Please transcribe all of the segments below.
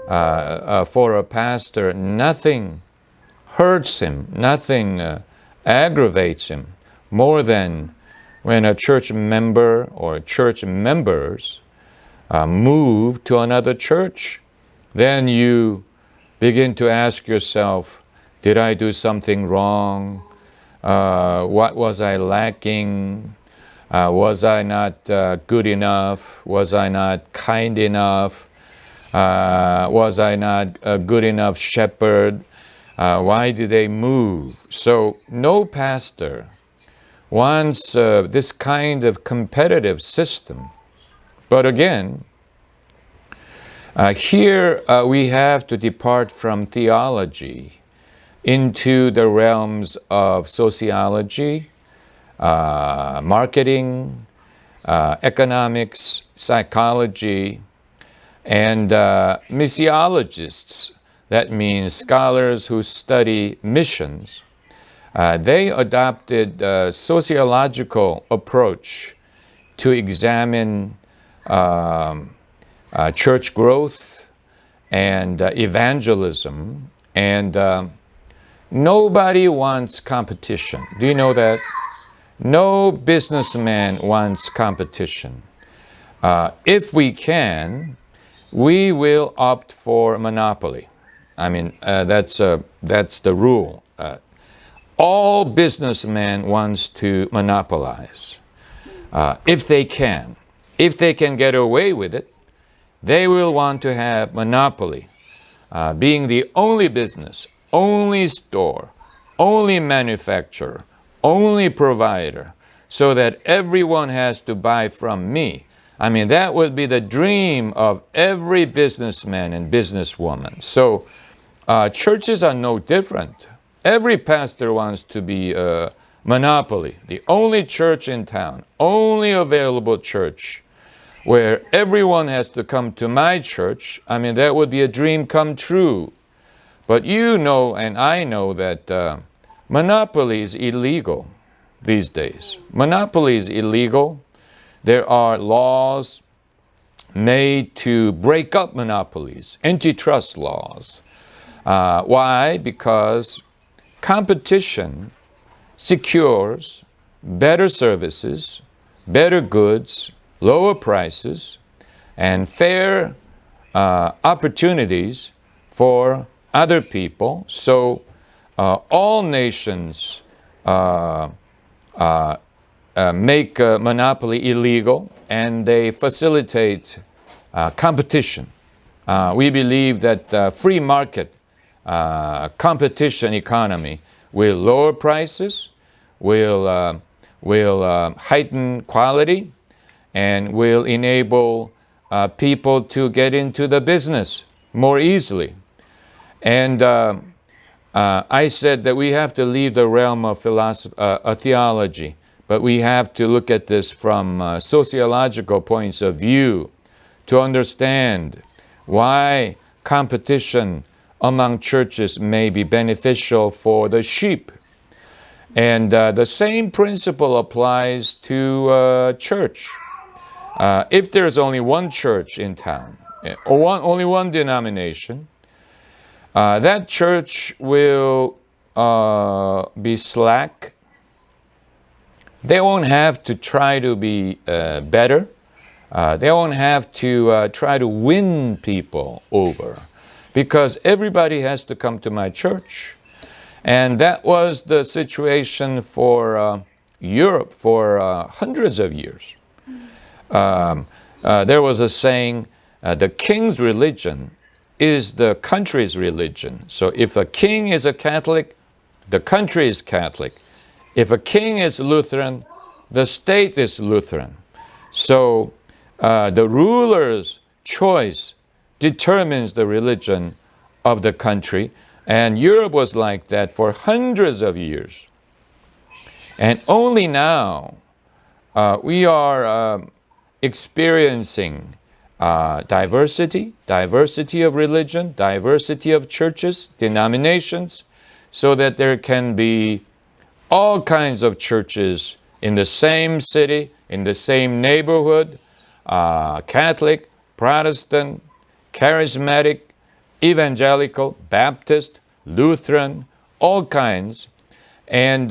For a pastor, nothing hurts him, nothing aggravates him more than when a church member or church members move to another church. Then you begin to ask yourself, did I do something wrong? What was I lacking? Was I not good enough? Was I not kind enough? Was I not a good enough shepherd? Why did they move? So no pastor wants this kind of competitive system. But again, here we have to depart from theology into the realms of sociology, marketing, economics, psychology, and missiologists. That means scholars who study missions. They adopted a sociological approach to examine church growth and evangelism, and nobody wants competition. Do you know that? No businessman wants competition. If we can, we will opt for monopoly. I mean, that's the rule. All businessmen wants to monopolize. If they can get away with it, they will want to have monopoly, being the only business, only store, only manufacturer, only provider, so that everyone has to buy from me. I mean, that would be the dream of every businessman and businesswoman. So churches are no different. Every pastor wants to be a monopoly, the only church in town, only available church, where everyone has to come to my church. I mean, that would be a dream come true. But you know, and I know that monopoly is illegal these days. Monopoly is illegal. There are laws made to break up monopolies, antitrust laws. Why? Because competition secures better services, better goods, lower prices, and fair opportunities for other people. So all nations make monopoly illegal, and they facilitate competition. We believe that free market competition economy will lower prices, will heighten quality, and will enable people to get into the business more easily. And I said that we have to leave the realm of theology, but we have to look at this from sociological points of view to understand why competition among churches may be beneficial for the sheep. And the same principle applies to church. If there's only one church in town, or only one denomination, that church will be slack. They won't have to try to be better. They won't have to try to win people over, because everybody has to come to my church. And that was the situation for Europe for hundreds of years. There was a saying, the king's religion is the country's religion. So if a king is a Catholic, the country is Catholic. If a king is Lutheran, the state is Lutheran. So the ruler's choice determines the religion of the country. And Europe was like that for hundreds of years. And only now we are experiencing diversity of religion, diversity of churches, denominations, so that there can be all kinds of churches in the same city, in the same neighborhood, Catholic, Protestant, charismatic, evangelical, Baptist, Lutheran, all kinds. And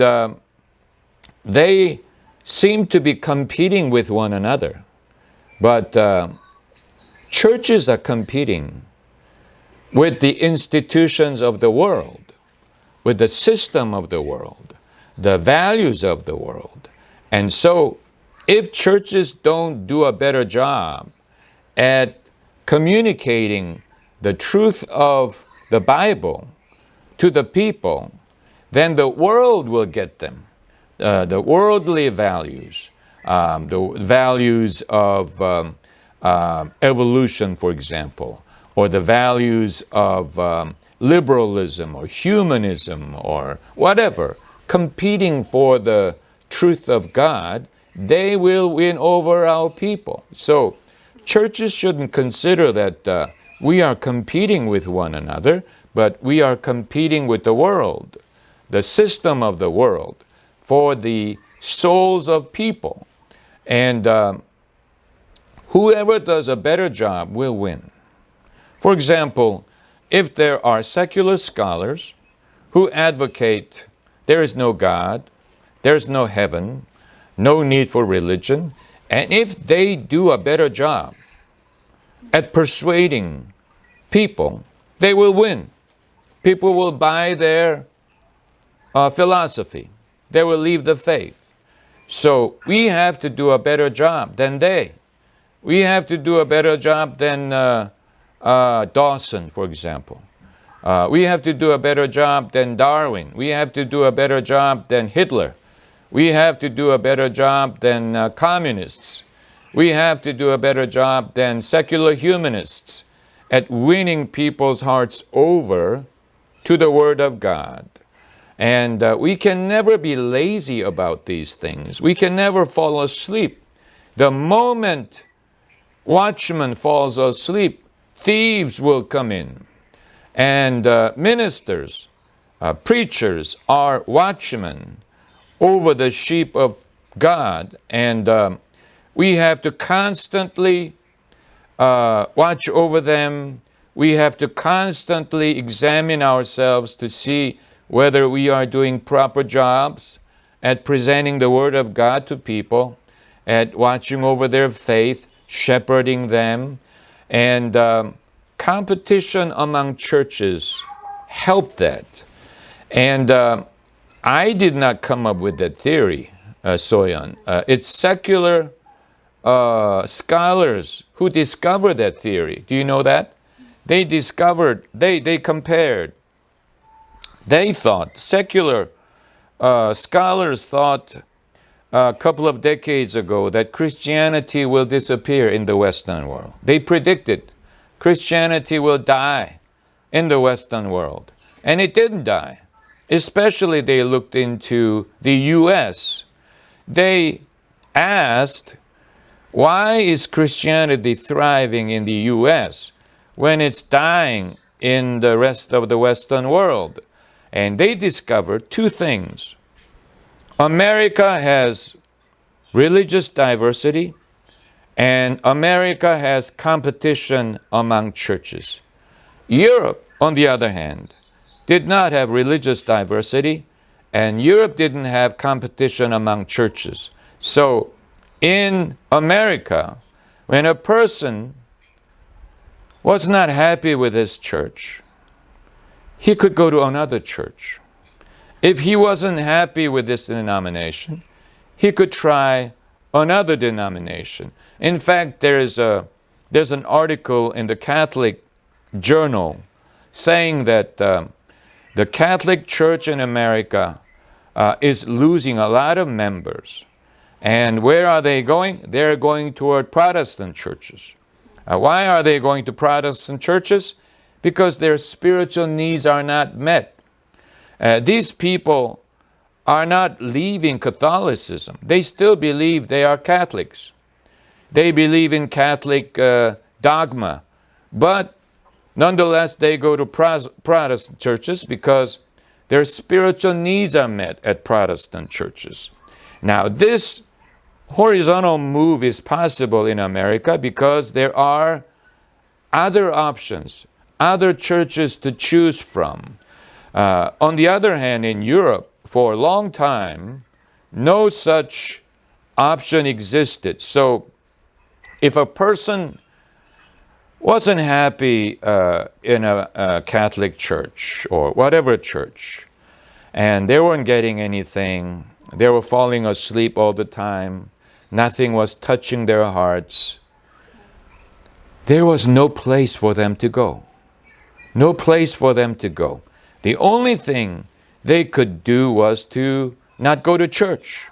they seem to be competing with one another. But churches are competing with the institutions of the world, with the system of the world, the values of the world. And so if churches don't do a better job at communicating the truth of the Bible to the people, then the world will get them. The worldly values, the values of evolution, for example, or the values of liberalism or humanism or whatever, competing for the truth of God, they will win over our people. So churches shouldn't consider that we are competing with one another, but we are competing with the world, the system of the world, for the souls of people. And whoever does a better job will win. For example, if there are secular scholars who advocate there is no God, there's no heaven, no need for religion, and if they do a better job at persuading people, they will win. People will buy their philosophy. They will leave the faith. So we have to do a better job than they. We have to do a better job than Dawson, for example. We have to do a better job than Darwin. We have to do a better job than Hitler. We have to do a better job than communists. We have to do a better job than secular humanists at winning people's hearts over to the Word of God. And we can never be lazy about these things. We can never fall asleep. The moment watchman falls asleep, thieves will come in. And ministers, preachers are watchmen over the sheep of God. And we have to constantly watch over them. We have to constantly examine ourselves to see whether we are doing proper jobs at presenting the Word of God to people, at watching over their faith, shepherding them. And competition among churches help that. And I did not come up with that theory, Soyan. It's secular scholars who discovered that theory. Do you know that? They discovered, they compared. They thought, secular scholars thought a couple of decades ago that Christianity will disappear in the Western world. They predicted Christianity will die in the Western world. And it didn't die. Especially they looked into the U.S. They asked, why is Christianity thriving in the U.S. when it's dying in the rest of the Western world? And they discovered two things. America has religious diversity, and America has competition among churches. Europe, on the other hand, did not have religious diversity, and Europe didn't have competition among churches. So in America, when a person was not happy with his church, he could go to another church. If he wasn't happy with this denomination, he could try another denomination. In fact, there's an article in the Catholic Journal saying that the Catholic Church in America is losing a lot of members. And where are they going? They're going toward Protestant churches. Why are they going to Protestant churches? Because their spiritual needs are not met. These people are not leaving Catholicism. They still believe they are Catholics. They believe in Catholic dogma. But nonetheless, they go to Protestant churches because their spiritual needs are met at Protestant churches. Now, this horizontal move is possible in America because there are other options, other churches to choose from. On the other hand, in Europe, for a long time, no such option existed. So if a person wasn't happy in a Catholic church or whatever church, and they weren't getting anything, they were falling asleep all the time, nothing was touching their hearts, there was no place for them to go. No place for them to go. The only thing they could do was to not go to church.